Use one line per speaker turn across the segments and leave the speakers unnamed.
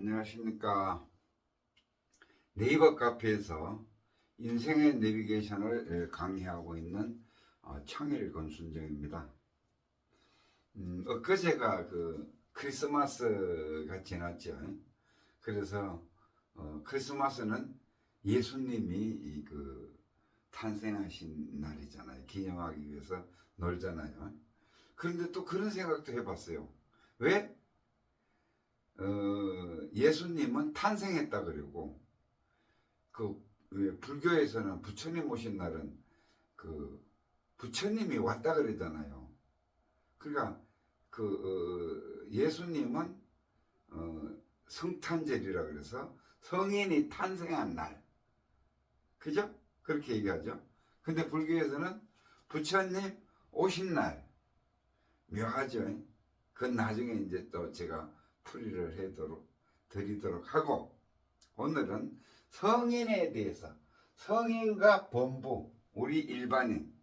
안녕하십니까. 네이버 카페에서 인생의 내비게이션을 강의하고 있는 청일 권순정입니다. 엊그제가 그 크리스마스가 지났죠. 그래서 크리스마스는 예수님이 탄생하신 날이잖아요. 기념하기 위해서 놀잖아요. 그런데 또 그런 생각도 해봤어요. 왜? 예수님은 탄생했다 그러고 불교에서는 부처님 오신 날은 부처님이 왔다 그러잖아요. 그러니까 예수님은 성탄절이라 그래서 성인이 탄생한 날, 그죠? 그렇게 얘기하죠. 근데 불교에서는 부처님 오신 날, 묘하죠. 그건 나중에 이제 또 제가 풀이를 드리도록 하고, 오늘은 성인에 대해서, 성인과 범부, 우리 일반인,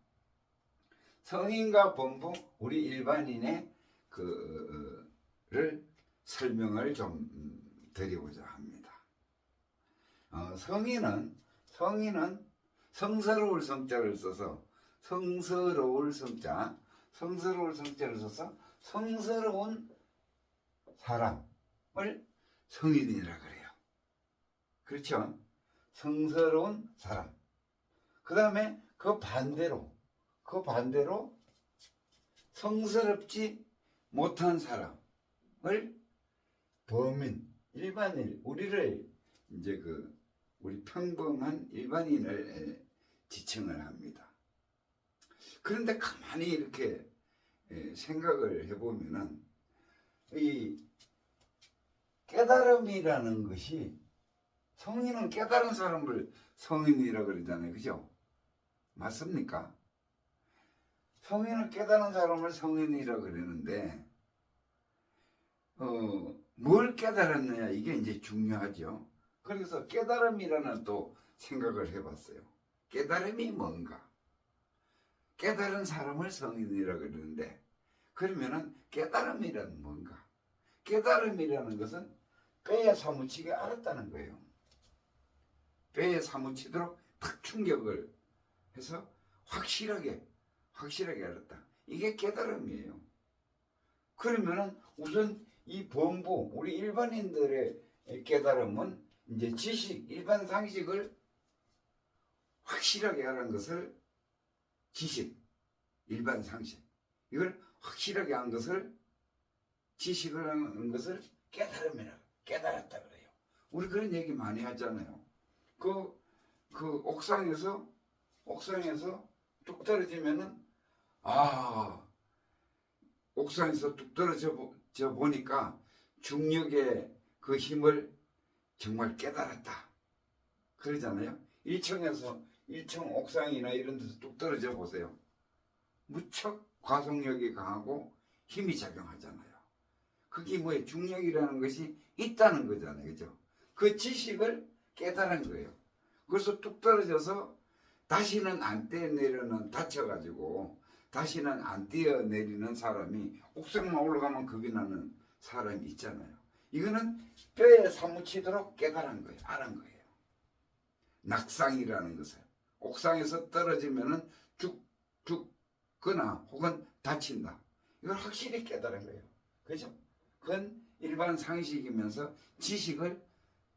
성인과 범부, 우리 일반인의 를 설명을 좀 드리고자 합니다. 성인은 성스러울 성자를 써서 성스러울 성자를 써서 성스러운 사람을 성인이라 그래요. 그렇죠? 성스러운 사람. 그 다음에 그 반대로 성스럽지 못한 사람을 범인, 일반인, 우리를 이제 우리 평범한 일반인을 지칭을 합니다. 그런데 가만히 이렇게 생각을 해보면은 이 깨달음이라는 것이, 성인은 깨달은 사람을 성인이라고 그러잖아요. 그죠? 맞습니까? 성인은 깨달은 사람을 성인이라고 그러는데 뭘 깨달았느냐, 이게 이제 중요하죠. 그래서 깨달음이라는 또 생각을 해봤어요. 깨달음이 뭔가? 깨달은 사람을 성인이라고 그러는데, 그러면은 깨달음이란 뭔가? 깨달음이라는 것은 뼈에 사무치게 알았다는 거예요. 뼈에 사무치도록 탁 충격을 해서 확실하게 알았다. 이게 깨달음이에요. 그러면은 우선 이 범부, 우리 일반인들의 깨달음은 이제 지식, 일반 상식을 확실하게 하는 것을 지식, 일반 상식, 이걸 확실하게 한 것을, 지식을 하는 것을 깨달음이라고, 깨달았다 그래요. 우리 그런 얘기 많이 하잖아요. 옥상에서 뚝 떨어지면은, 옥상에서 뚝 떨어져 보니까 중력의 그 힘을 정말 깨달았다 그러잖아요. 1층 옥상이나 이런 데서 뚝 떨어져 보세요. 무척 과속력이 강하고 힘이 작용하잖아요. 그게 뭐예요? 중력이라는 것이 있다는 거잖아요. 그죠? 그 지식을 깨달은 거예요. 그래서 뚝 떨어져서 다시는 안 뛰어내려는, 다쳐가지고 다시는 안 뛰어내리는 사람이 옥상만 올라가면 겁이 나는 사람이 있잖아요. 이거는 뼈에 사무치도록 깨달은 거예요. 알은 거예요. 낙상이라는 것을, 옥상에서 떨어지면은 죽거나 혹은 다친다, 이걸 확실히 깨달은 거예요. 그죠? 그건 일반 상식이면서 지식을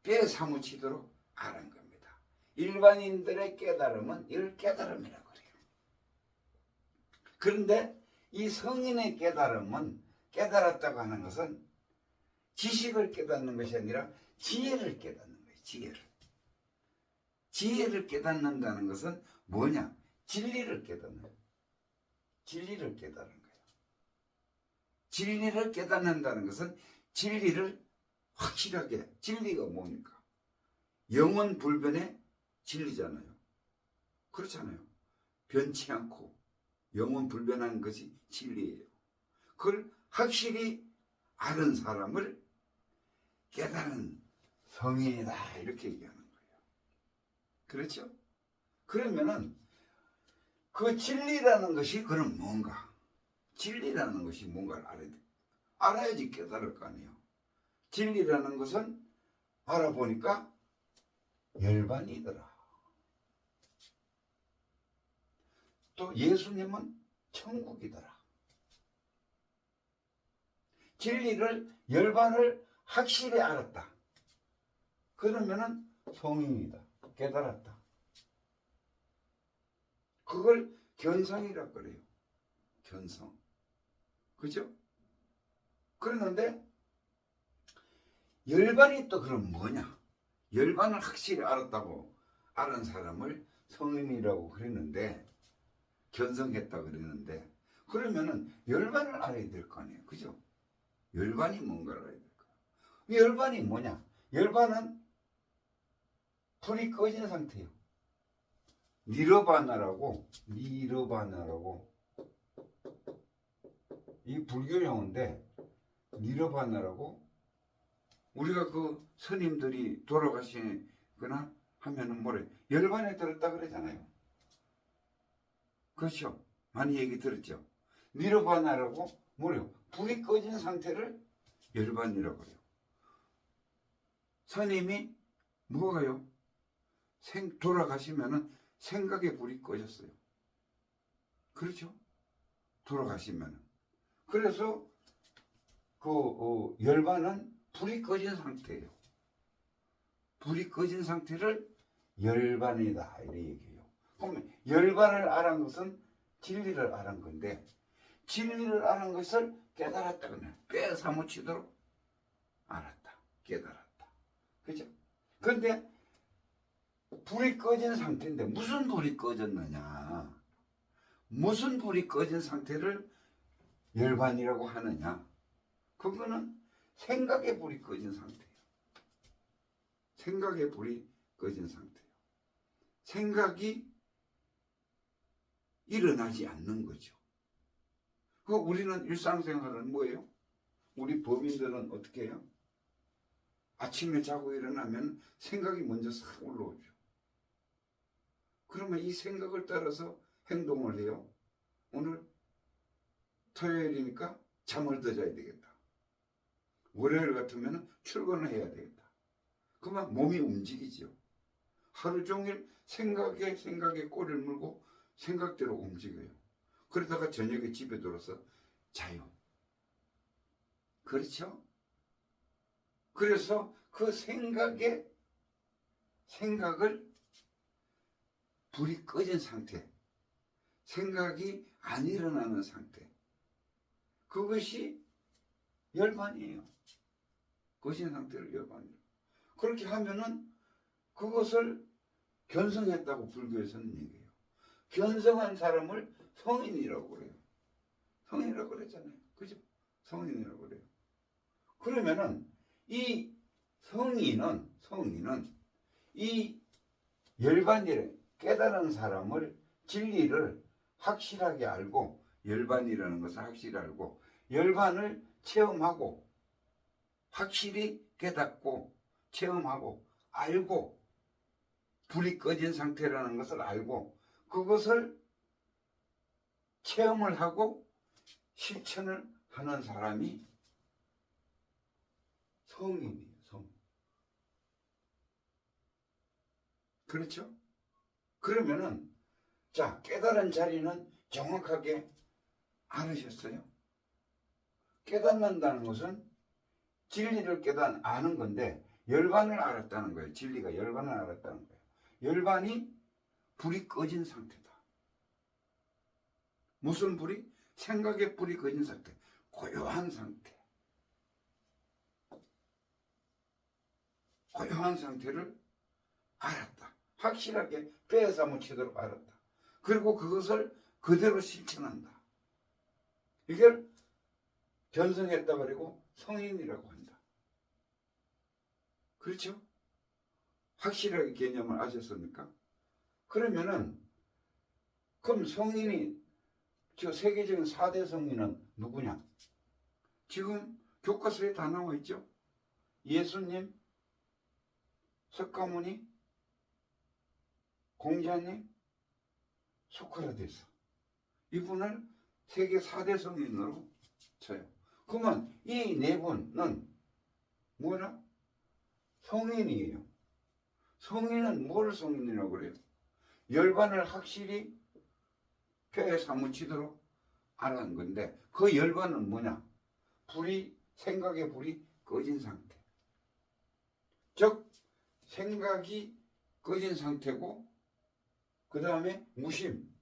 뼈에 사무치도록 알은 겁니다. 일반인들의 깨달음은 이걸 깨달음이라고 그래요. 그런데 이 성인의 깨달음은, 깨달았다고 하는 것은 지식을 깨닫는 것이 아니라 지혜를 깨닫는 거예요. 지혜를 깨닫는다는 것은 뭐냐? 진리를 깨닫는 거예요. 진리를 깨달은 거예요. 진리를 깨닫는다는 것은 진리를 확실하게, 진리가 뭡니까? 영원 불변의 진리잖아요. 그렇잖아요. 변치 않고 영원 불변한 것이 진리예요. 그걸 확실히 아는 사람을 깨달은 성인이다, 이렇게 얘기하는 거예요. 그렇죠? 그러면은 그 진리라는 것이 그럼 뭔가? 진리라는 것이 뭔가를 알아야지 깨달을 거 아니에요. 진리라는 것은 알아보니까 열반이더라. 또 예수님은 천국이더라. 진리를 열반을 확실히 알았다. 그러면은 성인이다. 깨달았다. 그걸 견성이라 그래요. 견성. 그죠? 그러는데 열반이 또 그럼 뭐냐? 열반을 확실히 알았다고 아는 사람을 성인이라고 그랬는데, 견성했다 그랬는데, 그러면은 열반을 알아야 될 거 아니에요. 그죠? 열반이 뭔가를 알아야 될 거예요. 열반이 뭐냐? 열반은 불이 꺼진 상태예요. 니르바나라고 이 불교 용어인데, 니르바나라고 우리가 그 스님들이 돌아가시거나 하면은 뭐래? 열반에 들었다 그러잖아요. 그렇죠? 많이 얘기 들었죠? 니르바나라고 뭐래요? 불이 꺼진 상태를 열반이라고 해요. 스님이 뭐가요? 돌아가시면은 생각의 불이 꺼졌어요. 그렇죠? 돌아가시면은. 그래서 열반은 불이 꺼진 상태예요. 불이 꺼진 상태를 열반이다 이렇게 얘기해요. 그러면 열반을 알은 것은 진리를 알은 건데, 진리를 알은 것을 깨달았다 그러면 뼈 사무치도록 알았다, 깨달았다. 그죠? 그런데 불이 꺼진 상태인데 무슨 불이 꺼졌느냐? 무슨 불이 꺼진 상태를 열반이라고 하느냐? 그거는 생각의 불이 꺼진 상태예요. 생각의 불이 꺼진 상태예요. 생각이 일어나지 않는 거죠. 우리는 일상생활은 뭐예요? 우리 법인들은 어떻게 해요? 아침에 자고 일어나면 생각이 먼저 싹 올라오죠. 그러면 이 생각을 따라서 행동을 해요. 오늘 토요일이니까 잠을 더 자야 되겠다. 월요일 같으면 출근을 해야 되겠다. 그러면 몸이 움직이죠. 하루 종일 생각에 꼬리를 물고 생각대로 움직여요. 그러다가 저녁에 집에 들어서 자요. 그렇죠? 그래서 그 생각을 불이 꺼진 상태, 생각이 안 일어나는 상태, 그것이 열반이에요. 꺼진 상태를 열반이에요. 그렇게 하면은 그것을 견성했다고 불교에서는 얘기해요. 견성한 사람을 성인이라고 그래요. 성인이라고 그랬잖아요. 그죠? 성인이라고 그래요. 그러면은 이 성인은 이 열반이를 깨달은 사람을, 진리를 확실하게 알고, 열반이라는 것을 확실히 알고, 열반을 체험하고 확실히 깨닫고 체험하고 알고, 불이 꺼진 상태라는 것을 알고 그것을 체험을 하고 실천을 하는 사람이 성인이에요. 성인. 그렇죠? 그러면은 자, 깨달은 자리는 정확하게 알으셨어요? 깨닫는다는 것은 진리를 아는 건데, 열반을 알았다는 거예요. 진리가 열반을 알았다는 거예요. 열반이 불이 꺼진 상태다. 무슨 불이? 생각의 불이 꺼진 상태. 고요한 상태. 고요한 상태를 알았다. 확실하게 뼈에 묻히도록 알았다. 그리고 그것을 그대로 실천한다. 이걸 견성했다 그리고 성인이라고 한다. 그렇죠? 확실하게 개념을 아셨습니까? 그러면은 그럼 성인이, 저 세계적인 4대 성인은 누구냐? 지금 교과서에 다 나와 있죠? 예수님, 석가모니, 공자님, 소크라테스. 이분을 세계 4대 성인으로 쳐요. 그러면 이 네 분은 뭐냐? 성인이에요. 성인은 뭘 성인이라고 그래요? 열반을 확실히 뼈에 사무치도록 알아는 건데, 그 열반은 뭐냐? 생각의 불이 꺼진 상태. 즉 생각이 꺼진 상태고, 그 다음에 무심,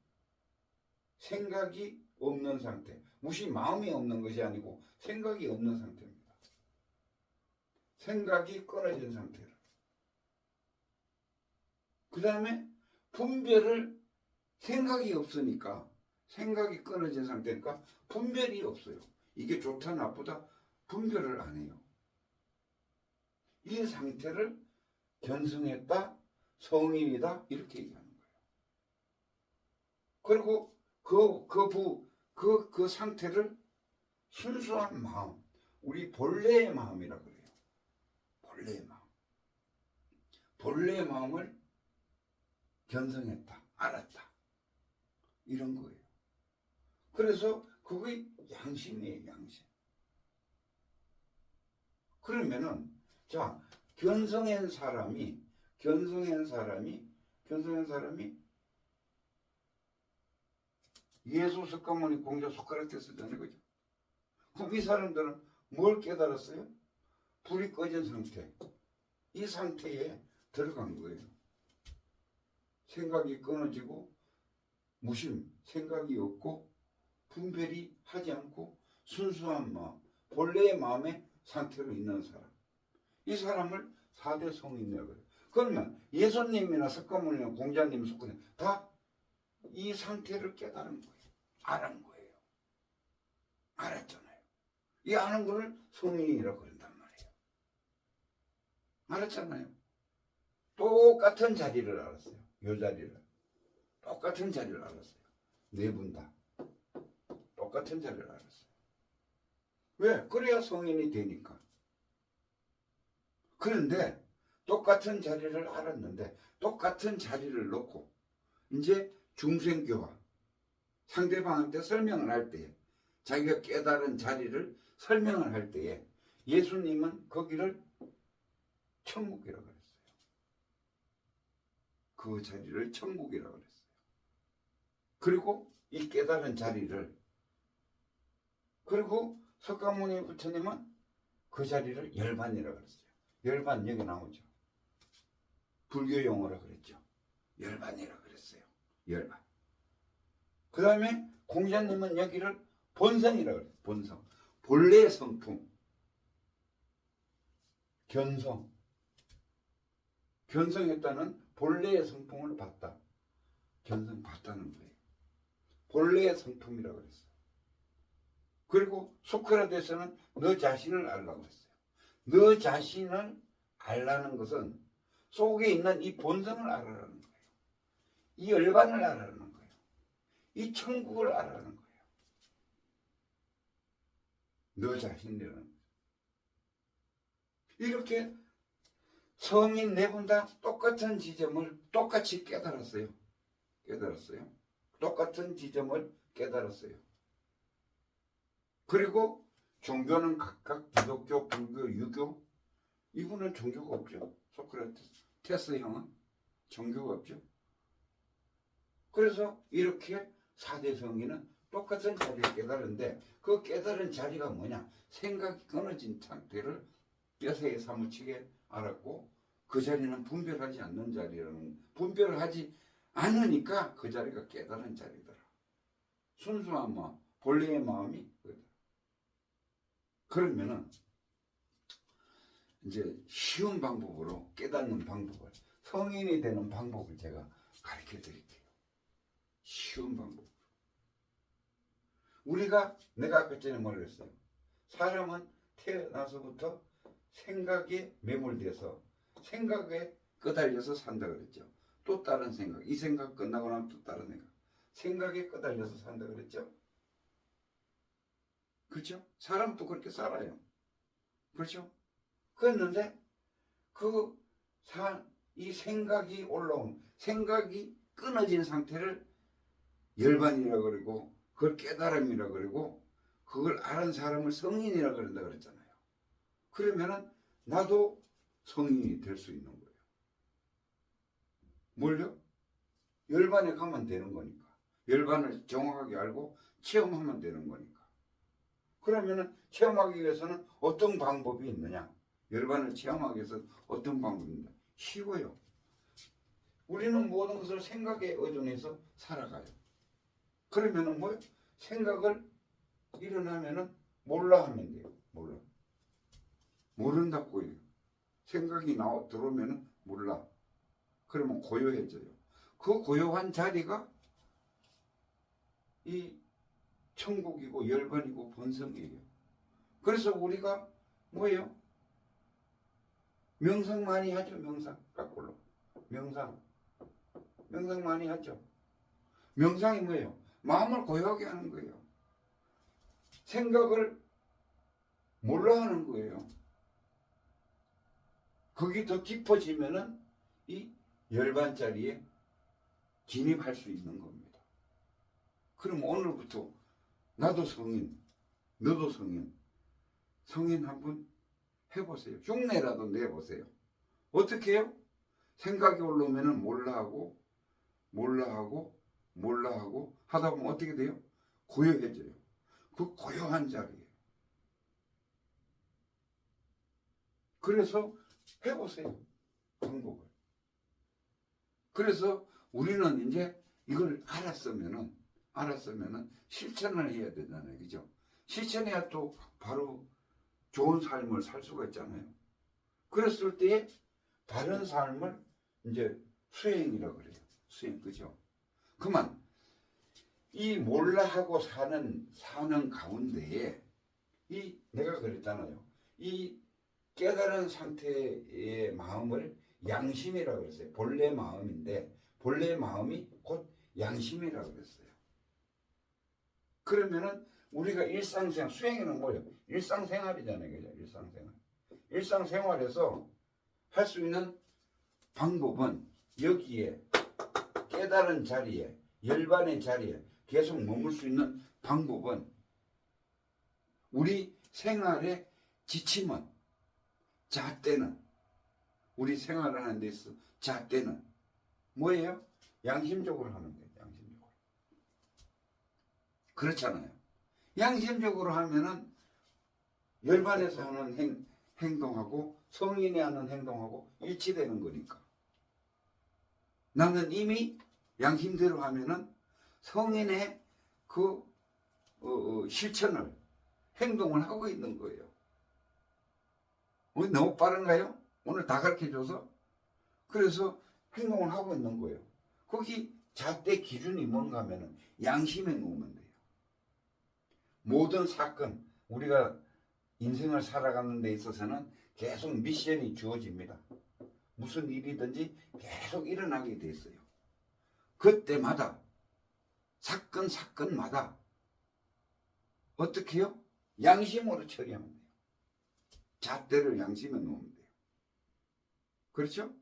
생각이 없는 상태. 무심, 마음이 없는 것이 아니고 생각이 없는 상태입니다. 생각이 끊어진 상태로. 그 다음에 분별을, 생각이 없으니까, 생각이 끊어진 상태니까 분별이 없어요. 이게 좋다 나쁘다 분별을 안 해요. 이 상태를 견성했다, 성인이다, 이렇게 얘기하는 거예요. 그리고 그 상태를 순수한 마음, 우리 본래의 마음이라고 그래요. 본래의 마음. 본래의 마음을 견성했다, 알았다, 이런 거예요. 그래서 그게 양심이에요, 양심. 그러면은, 자, 견성한 사람이 예수, 석가모니, 공자, 소크라테스잖아요, 그죠? 그럼 이 사람들은 뭘 깨달았어요? 불이 꺼진 상태. 이 상태에 들어간 거예요. 생각이 끊어지고, 무심, 생각이 없고, 분별이 하지 않고, 순수한 마음, 본래의 마음의 상태로 있는 사람. 이 사람을 4대 성인이라고 해요. 그러면 예수님이나 석가모니나 공자님, 석가모니 다 이 상태를 깨달은 거예요. 알은 거예요. 알았잖아요. 이 아는 거를 성인이라고 그런단 말이에요. 알았잖아요. 똑같은 자리를 알았어요. 요 자리를. 똑같은 자리를 알았어요. 네 분 다. 똑같은 자리를 알았어요. 왜? 그래야 성인이 되니까. 그런데 똑같은 자리를 알았는데 똑같은 자리를 놓고 이제 중생교화, 상대방한테 설명을 할 때에, 자기가 깨달은 자리를 설명을 할 때에 예수님은 거기를 천국이라고 그랬어요. 그 자리를 천국이라고 그랬어요. 그리고 이 깨달은 자리를, 그리고 석가모니 부처님은 그 자리를 열반이라고 그랬어요. 열반, 여기 나오죠. 불교 용어라 그랬죠. 열반이라고 그랬어요. 열반. 그 다음에 공자님은 여기를 본성이라고 그랬어요. 본성. 본래의 성품. 견성. 견성했다는 본래의 성품을 봤다. 견성 봤다는 거예요. 본래의 성품이라고 그랬어요. 그리고 소크라테스는 너 자신을 알라고 했어요. 너 자신을 알라는 것은 속에 있는 이 본성을 알아라는 거예요. 이 열반을 알아라는 거예요. 이 천국을 알아라는 거예요. 너 자신이라는 거예요. 이렇게 성인 네 분 다 똑같은 지점을 똑같이 깨달았어요. 똑같은 지점을 깨달았어요. 그리고 종교는 각각 기독교, 불교, 유교, 이분은 종교가 없죠. 소크라테스 형은 종교가 없죠. 그래서 이렇게 4대 성인은 똑같은 자리를 깨달은데, 그 깨달은 자리가 뭐냐? 생각이 끊어진 상태를 뼈새에 사무치게 알았고, 그 자리는 분별하지 않는 자리라는, 분별을 하지 않으니까 그 자리가 깨달은 자리더라. 순수한 마음, 본래의 마음이. 그러면은 이제 쉬운 방법으로 깨닫는 방법을, 성인이 되는 방법을 제가 가르쳐 드릴게요. 쉬운 방법. 내가 아까 전에 뭐라 그랬어요? 사람은 태어나서부터 생각에 매몰돼서 생각에 끄달려서 산다 그랬죠. 또 다른 생각, 이 생각 끝나고 나면 또 다른 생각, 생각에 끄달려서 산다 그랬죠. 그렇죠? 사람도 그렇게 살아요. 그렇죠? 그랬는데 이 생각이 올라온, 생각이 끊어진 상태를 열반이라고 그러고, 그걸 깨달음이라고 그러고, 그걸 아는 사람을 성인이라고 그런다 그랬잖아요. 그러면은 나도 성인이 될 수 있는 거예요. 뭘요? 열반에 가면 되는 거니까. 열반을 정확하게 알고 체험하면 되는 거니까. 그러면은 체험하기 위해서는 어떤 방법이 있느냐? 열반을 체험하기 위해서 어떤 방법이 있느냐? 쉬워요. 우리는 모든 것을 생각에 의존해서 살아가요. 그러면은 뭐요? 생각을 일어나면은 몰라 하면 돼요. 몰라. 모른다고 해요. 생각이 들어오면은 몰라. 그러면 고요해져요. 그 고요한 자리가 이 천국이고 열반이고 본성이에요. 그래서 우리가 뭐예요? 명상 많이 하죠. 명상. 거꾸로. 명상 많이 하죠. 명상이 뭐예요? 마음을 고요하게 하는 거예요. 생각을 몰라 하는 거예요. 거기 더 깊어지면은 이 열반짜리에 진입할 수 있는 겁니다. 그럼 오늘부터 나도 성인, 너도 성인, 성인 한번 해보세요. 흉내라도 내보세요. 어떻게 해요? 생각이 올라오면은 몰라 하고 하다 보면 어떻게 돼요? 고요해져요. 그 고요한 자리에. 그래서 해보세요. 방법을. 그래서 우리는 이제 이걸 알았으면은 실천을 해야 되잖아요. 그죠? 실천해야 또 바로 좋은 삶을 살 수가 있잖아요. 그랬을 때에 바른 삶을 이제 수행이라고 그래요. 수행, 그죠? 그만 이 몰라하고 사는 가운데에 이 내가 그랬잖아요. 이 깨달은 상태의 마음을 양심이라고 그랬어요. 본래 마음인데 본래 마음이 곧 양심이라고 그랬어요. 그러면은 우리가 일상생활, 수행에는 뭐예요? 일상생활이잖아요. 그죠? 일상생활에서 할 수 있는 방법은 여기에 깨달은 자리에 열반의 자리에 계속 머물 수 있는 방법은 우리 생활의 지침은 잣대는 우리 생활을 하는 데 있어 잣대는 뭐예요? 양심적으로 하는 거예요. 양심적으로. 그렇잖아요. 양심적으로 하면은 열반에서 하는 행동하고 성인이 하는 행동하고 일치되는 거니까. 나는 이미 양심대로 하면은 성인의 그 실천을 행동을 하고 있는 거예요. 너무 빠른가요? 오늘 다 가르쳐줘서? 그래서 행동을 하고 있는 거예요. 거기 잣대 기준이 뭔가 하면은 양심에 놓으면 돼요. 모든 사건, 우리가 인생을 살아가는 데 있어서는 계속 미션이 주어집니다. 무슨 일이든지 계속 일어나게 돼 있어요. 그때마다 사건마다 어떻게 해요? 양심으로 처리하면 돼요. 잣대를 양심에 놓으면 돼요. 그렇죠?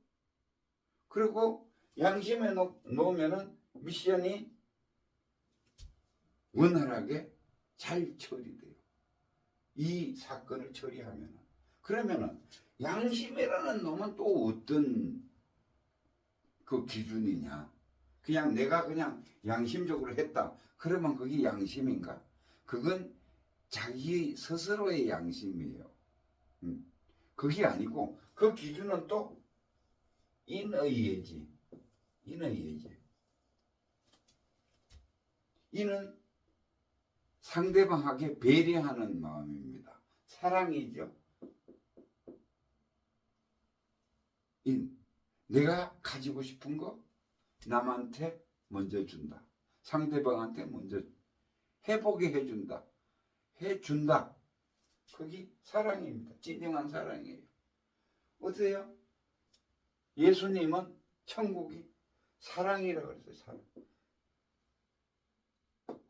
그리고 양심에 놓으면은 미션이 원활하게 잘 처리돼요. 이 사건을 처리하면은. 그러면은 양심이라는 놈은 또 어떤 그 기준이냐? 그냥 내가 그냥 양심적으로 했다. 그러면 그게 양심인가? 그건 자기 스스로의 양심이에요. 그게 아니고 그 기준은 또 인의예지. 인의예지. 이는 상대방에게 배려하는 마음입니다. 사랑이죠. 내가 가지고 싶은 거 남한테 먼저 준다. 상대방한테 먼저 해보게 해준다. 그게 사랑입니다. 진정한 사랑이에요. 어때요? 예수님은 천국이 사랑이라고 그랬어요.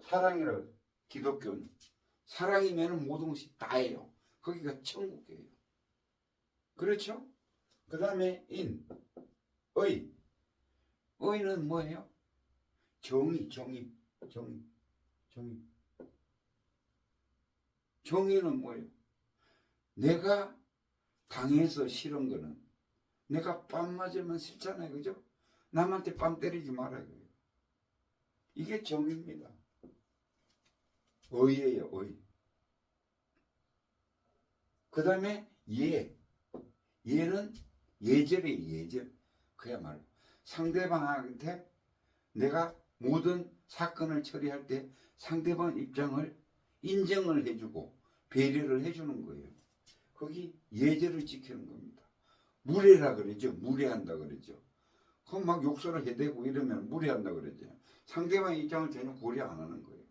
사랑이라고 그랬어요. 기독교는 사랑이면 모든 것이 다예요. 거기가 천국이에요. 그렇죠? 그 다음에 의는 뭐예요? 정의는 뭐예요? 내가 당해서 싫은 거는 내가 뺨 맞으면 싫잖아요. 그죠? 남한테 뺨 때리지 말아요. 이게 정입니다. 의예요, 의. 그 다음에 예. 예는 예절이에요, 예절. 그야말로 상대방한테 내가 모든 사건을 처리할 때 상대방 입장을 인정을 해주고 배려를 해주는 거예요. 거기 예절을 지키는 겁니다. 무례라 그러죠. 무례한다 그러죠. 그럼 막 욕설을 해대고 이러면 무례한다 그러죠. 상대방 입장을 전혀 고려 안 하는 거예요.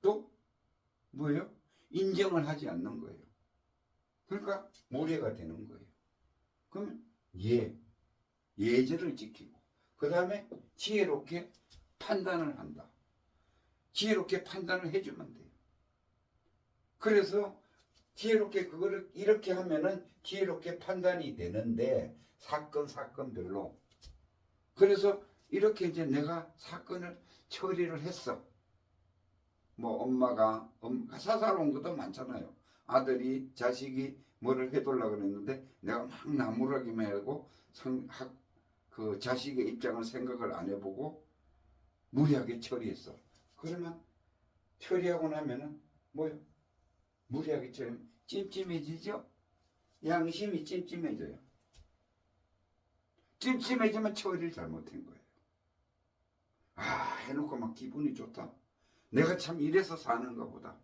또 뭐예요? 인정을 하지 않는 거예요. 그러니까 무례가 되는 거예요. 그러면 예절을 지키고 그 다음에 지혜롭게 판단을 한다. 지혜롭게 판단을 해주면 돼요. 그래서 지혜롭게 그거를 이렇게 하면은 지혜롭게 판단이 되는데 사건별로. 그래서 이렇게 이제 내가 사건을 처리를 했어. 뭐 엄마가 사사로운 것도 많잖아요. 아들이 자식이 뭐를 해달라고 그랬는데 내가 막 나무라기만 하고 그 자식의 입장을 생각을 안 해보고 무리하게 처리했어. 그러면 처리하고 나면은 뭐요? 무리하게 처리하면 찜찜해지죠? 양심이 찜찜해져요. 찜찜해지면 처리를 잘못한 거예요. 아, 해놓고 막 기분이 좋다. 내가 참 이래서 사는가 보다.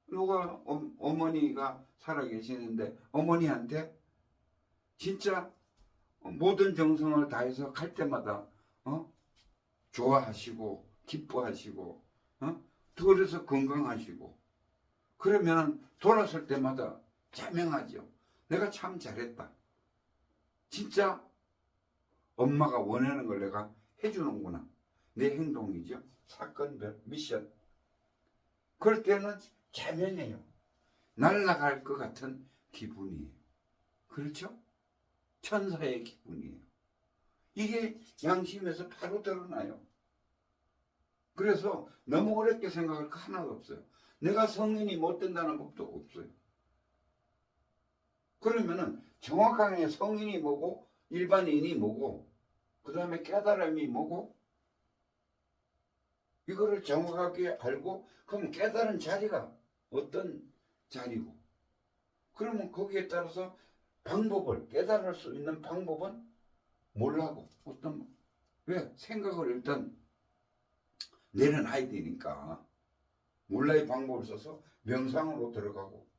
누가 어머니가 살아계시는데 어머니한테 진짜 모든 정성을 다해서 갈 때마다 좋아하시고 기뻐하시고 그래서 건강하시고 그러면 돌아설 때마다 자명하죠. 내가 참 잘했다. 진짜 엄마가 원하는 걸 내가 해주는구나. 내 행동이죠. 사건별 미션. 그럴 때는 자명해요. 날아갈 것 같은 기분이에요. 그렇죠? 천사의 기분이에요. 이게 양심에서 바로 드러나요. 그래서 너무 어렵게 생각할 거 하나도 없어요. 내가 성인이 못 된다는 법도 없어요. 그러면은 정확하게 성인이 뭐고 일반인이 뭐고 그 다음에 깨달음이 뭐고 이거를 정확하게 알고 그럼 깨달은 자리가 어떤 자리고 그러면 거기에 따라서 방법을 깨달을 수 있는 방법은 몰라고 왜 생각을 일단 내려놔야 되니까 몰라의 방법을 써서 명상으로 들어가고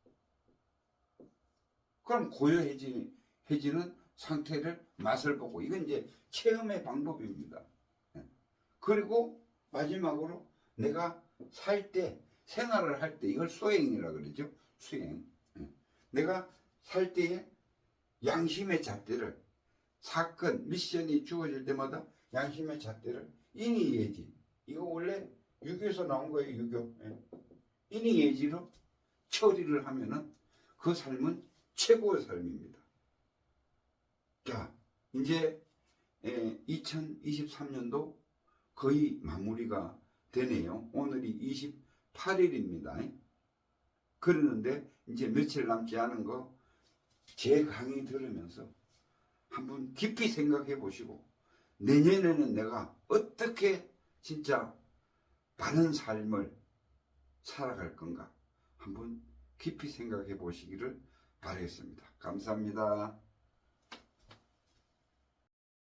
그럼 고요해지는 상태를 맛을 보고 이건 이제 체험의 방법입니다. 그리고 마지막으로 내가 살 때 생활을 할 때 이걸 수행이라 그러죠. 수행. 내가 살 때에 양심의 잣대를 사건 미션이 주어질 때마다 양심의 잣대를 인의예지 이거 원래 유교에서 나온 거예요. 유교. 인의예지로 처리를 하면은 그 삶은 최고의 삶입니다. 자 이제 2023년도 거의 마무리가 되네요. 오늘이 28일입니다. 그러는데 이제 며칠 남지 않은 거 제 강의 들으면서 한번 깊이 생각해 보시고 내년에는 내가 어떻게 진짜 바른 삶을 살아갈 건가 한번 깊이 생각해 보시기를 바라겠습니다. 감사합니다.